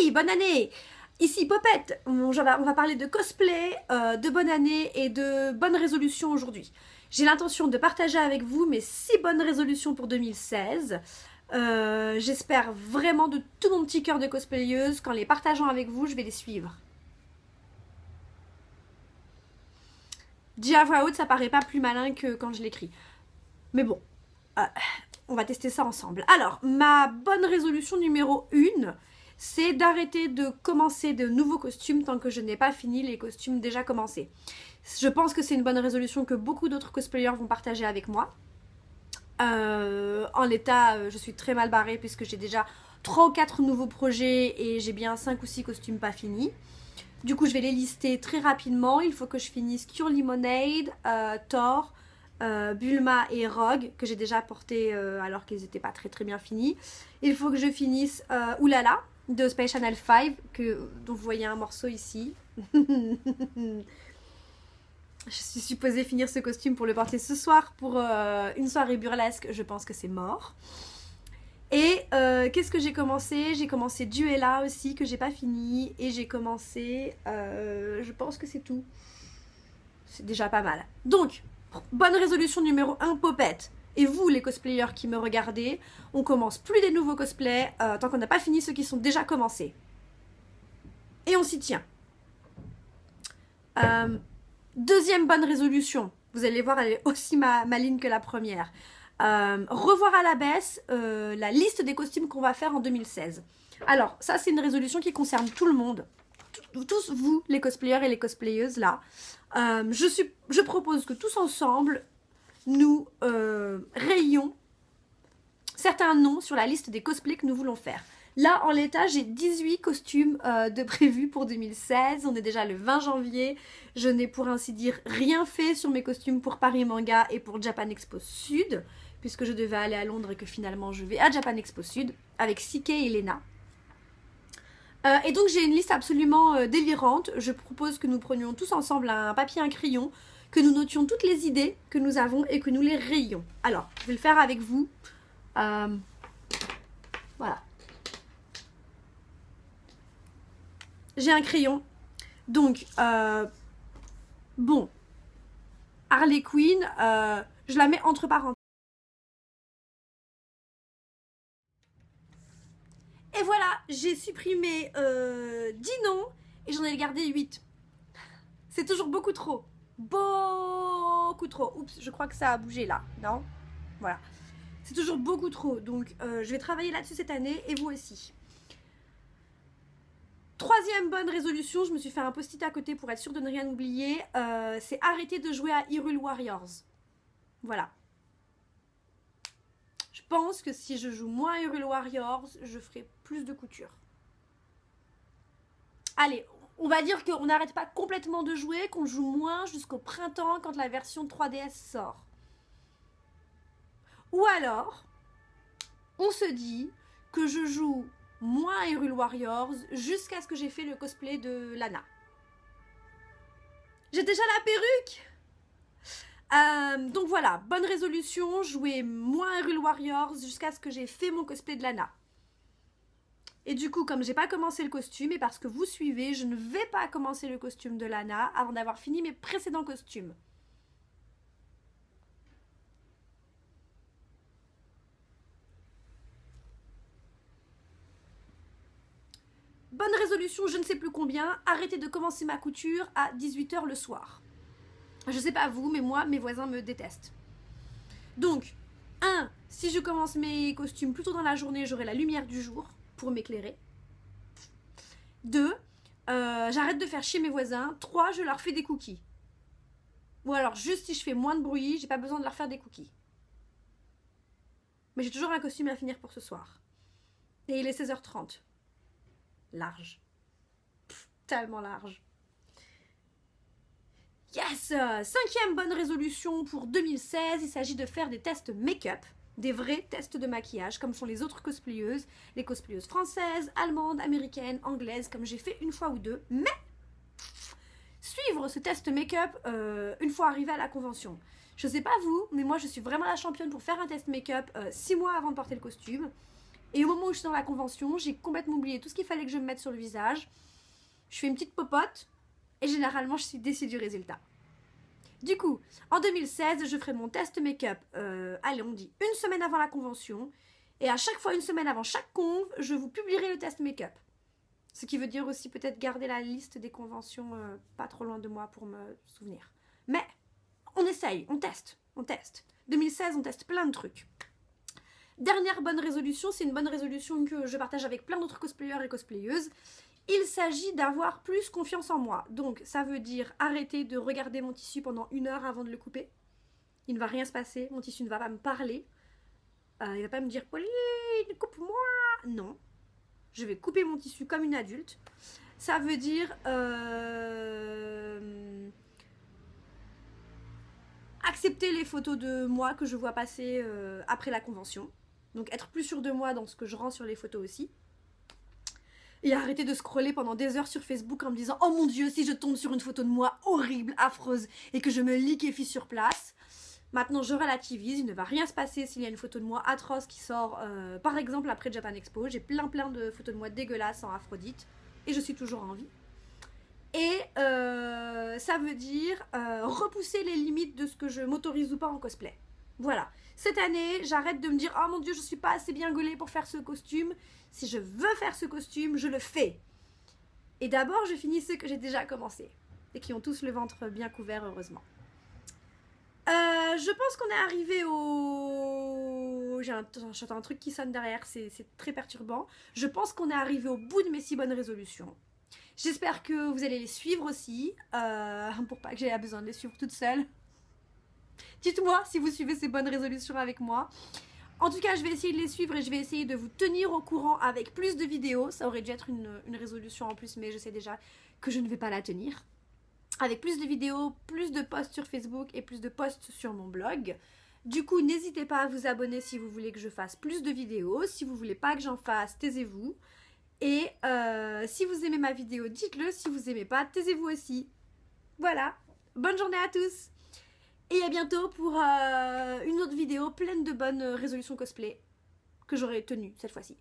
Hey, bonne année! Ici Popette, on va parler de cosplay, de bonne année et de bonnes résolutions aujourd'hui. J'ai l'intention de partager avec vous mes 6 bonnes résolutions pour 2016. J'espère vraiment de tout mon petit cœur de cosplayeuse qu'en les partageant avec vous, je vais les suivre. Dit à voix haute, ça paraît pas plus malin que quand je l'écris. Mais bon, euh, on va tester ça ensemble. Alors, ma bonne résolution numéro 1, c'est d'arrêter de commencer de nouveaux costumes tant que je n'ai pas fini les costumes déjà commencés. Je pense que c'est une bonne résolution que beaucoup d'autres cosplayers vont partager avec moi. En l'état, je suis très mal barrée puisque j'ai déjà 3 ou 4 nouveaux projets et j'ai bien 5 ou 6 costumes pas finis. Du coup, je vais les lister très rapidement. Il faut que je finisse Cure Lemonade, Thor, Bulma et Rogue, que j'ai déjà porté alors qu'ils n'étaient pas très très bien finis. Il faut que je finisse Oulala de Space Channel 5, dont vous voyez un morceau ici. Je suis supposée finir ce costume pour le porter ce soir pour une soirée burlesque. Je pense que c'est mort. Et qu'est-ce que j'ai commencé? J'ai commencé Duella aussi, que j'ai pas fini. Et j'ai commencé... je pense que c'est tout. C'est déjà pas mal. Donc, bonne résolution numéro 1, Popette. Et vous, les cosplayers qui me regardez, on commence plus des nouveaux cosplays tant qu'on n'a pas fini ceux qui sont déjà commencés. Et on s'y tient. Deuxième bonne résolution. Vous allez voir, elle est aussi maligne que la première. Revoir à la baisse la liste des costumes qu'on va faire en 2016. Alors, ça, c'est une résolution qui concerne tout le monde. Tous vous, les cosplayers et les cosplayeuses, là. Je propose que tous ensemble, nous rayions certains noms sur la liste des cosplays que nous voulons faire. Là, en l'état, j'ai 18 costumes de prévus pour 2016. On est déjà le 20 janvier. Je n'ai pour ainsi dire rien fait sur mes costumes pour Paris Manga et pour Japan Expo Sud, puisque je devais aller à Londres et que finalement je vais à Japan Expo Sud avec Sike et Lena. Et donc j'ai une liste absolument délirante. Je propose que nous prenions tous ensemble un papier, un crayon, que nous notions toutes les idées que nous avons et que nous les rayions. Alors, je vais le faire avec vous. Voilà. J'ai un crayon. Donc, bon. Harley Quinn, je la mets entre parenthèses. Et voilà, j'ai supprimé 10 noms et j'en ai gardé 8. C'est toujours beaucoup trop. Beaucoup trop. Oups, je crois que ça a bougé là. Non? Voilà. C'est toujours beaucoup trop. Donc, je vais travailler là-dessus cette année et vous aussi. Troisième bonne résolution, je me suis fait un post-it à côté pour être sûre de ne rien oublier. C'est arrêter de jouer à Hyrule Warriors. Voilà. Je pense que si je joue moins à Hyrule Warriors, je ferai plus de couture. Allez, on va dire qu'on n'arrête pas complètement de jouer, qu'on joue moins jusqu'au printemps quand la version 3DS sort. Ou alors, on se dit que je joue moins à Hyrule Warriors jusqu'à ce que j'ai fait le cosplay de Lana. J'ai déjà la perruque! Donc voilà, bonne résolution, jouer moins à Hyrule Warriors jusqu'à ce que j'ai fait mon cosplay de Lana. Et du coup, comme j'ai pas commencé le costume, et parce que vous suivez, je ne vais pas commencer le costume de Lana avant d'avoir fini mes précédents costumes. Bonne résolution, je ne sais plus combien, arrêter de commencer ma couture à 18 h le soir. Je sais pas vous, mais moi, mes voisins me détestent. Donc, 1. Si je commence mes costumes plutôt dans la journée, j'aurai la lumière du jour pour m'éclairer. 2. J'arrête de faire chier mes voisins. 3. Je leur fais des cookies. Ou alors, juste si je fais moins de bruit, j'ai pas besoin de leur faire des cookies. Mais j'ai toujours un costume à finir pour ce soir. Et il est 16 h 30. Large. Tellement large. Yes! Cinquième bonne résolution pour 2016, il s'agit de faire des tests make-up, des vrais tests de maquillage, comme font les autres cosplayeuses, les cosplayeuses françaises, allemandes, américaines, anglaises, comme j'ai fait une fois ou deux, mais suivre ce test make-up une fois arrivé à la convention. Je sais pas vous, mais moi je suis vraiment la championne pour faire un test make-up 6 mois avant de porter le costume. Et au moment où je suis dans la convention, j'ai complètement oublié tout ce qu'il fallait que je me mette sur le visage. Je fais une petite popote et généralement je suis déçue du résultat. Du coup, en 2016, je ferai mon test make-up, allez on dit une semaine avant la convention. Et à chaque fois, une semaine avant chaque conve, je vous publierai le test make-up. Ce qui veut dire aussi peut-être garder la liste des conventions pas trop loin de moi pour me souvenir. Mais on essaye, on teste. 2016, on teste plein de trucs. Dernière bonne résolution, c'est une bonne résolution que je partage avec plein d'autres cosplayers et cosplayeuses. Il s'agit d'avoir plus confiance en moi. Donc ça veut dire arrêter de regarder mon tissu pendant 1 heure avant de le couper. Il ne va rien se passer, mon tissu ne va pas me parler. Il va pas me dire Pauline, coupe-moi. Non, je vais couper mon tissu comme une adulte. Ça veut dire accepter les photos de moi que je vois passer après la convention. Donc être plus sûre de moi dans ce que je rends sur les photos aussi. Et arrêter de scroller pendant des heures sur Facebook en me disant « Oh mon Dieu, si je tombe sur une photo de moi horrible, affreuse, et que je me liquéfie sur place !» Maintenant, je relativise, il ne va rien se passer s'il y a une photo de moi atroce qui sort, par exemple, après Japan Expo. J'ai plein de photos de moi dégueulasses en Aphrodite, et je suis toujours en vie. Et ça veut dire repousser les limites de ce que je m'autorise ou pas en cosplay. Voilà. Cette année, j'arrête de me dire « Oh mon Dieu, je suis pas assez bien gaulée pour faire ce costume. Si je veux faire ce costume, je le fais. » Et d'abord, je finis ceux que j'ai déjà commencé. Et qui ont tous le ventre bien couvert, heureusement. Je pense qu'on est arrivé au... J'entends un truc qui sonne derrière, c'est très perturbant. Je pense qu'on est arrivé au bout de mes 6 bonnes résolutions. J'espère que vous allez les suivre aussi, pour pas que j'aie besoin de les suivre toute seule. Dites-moi si vous suivez ces bonnes résolutions avec moi. En tout cas, je vais essayer de les suivre et je vais essayer de vous tenir au courant avec plus de vidéos. Ça aurait dû être une résolution en plus, mais je sais déjà que je ne vais pas la tenir. Avec plus de vidéos, plus de posts sur Facebook et plus de posts sur mon blog. Du coup, n'hésitez pas à vous abonner si vous voulez que je fasse plus de vidéos. Si vous voulez pas que j'en fasse, taisez-vous. Et si vous aimez ma vidéo, dites-le. Si vous aimez pas, taisez-vous aussi. Voilà. Bonne journée à tous. Et à bientôt pour une autre vidéo pleine de bonnes résolutions cosplay que j'aurai tenues cette fois-ci.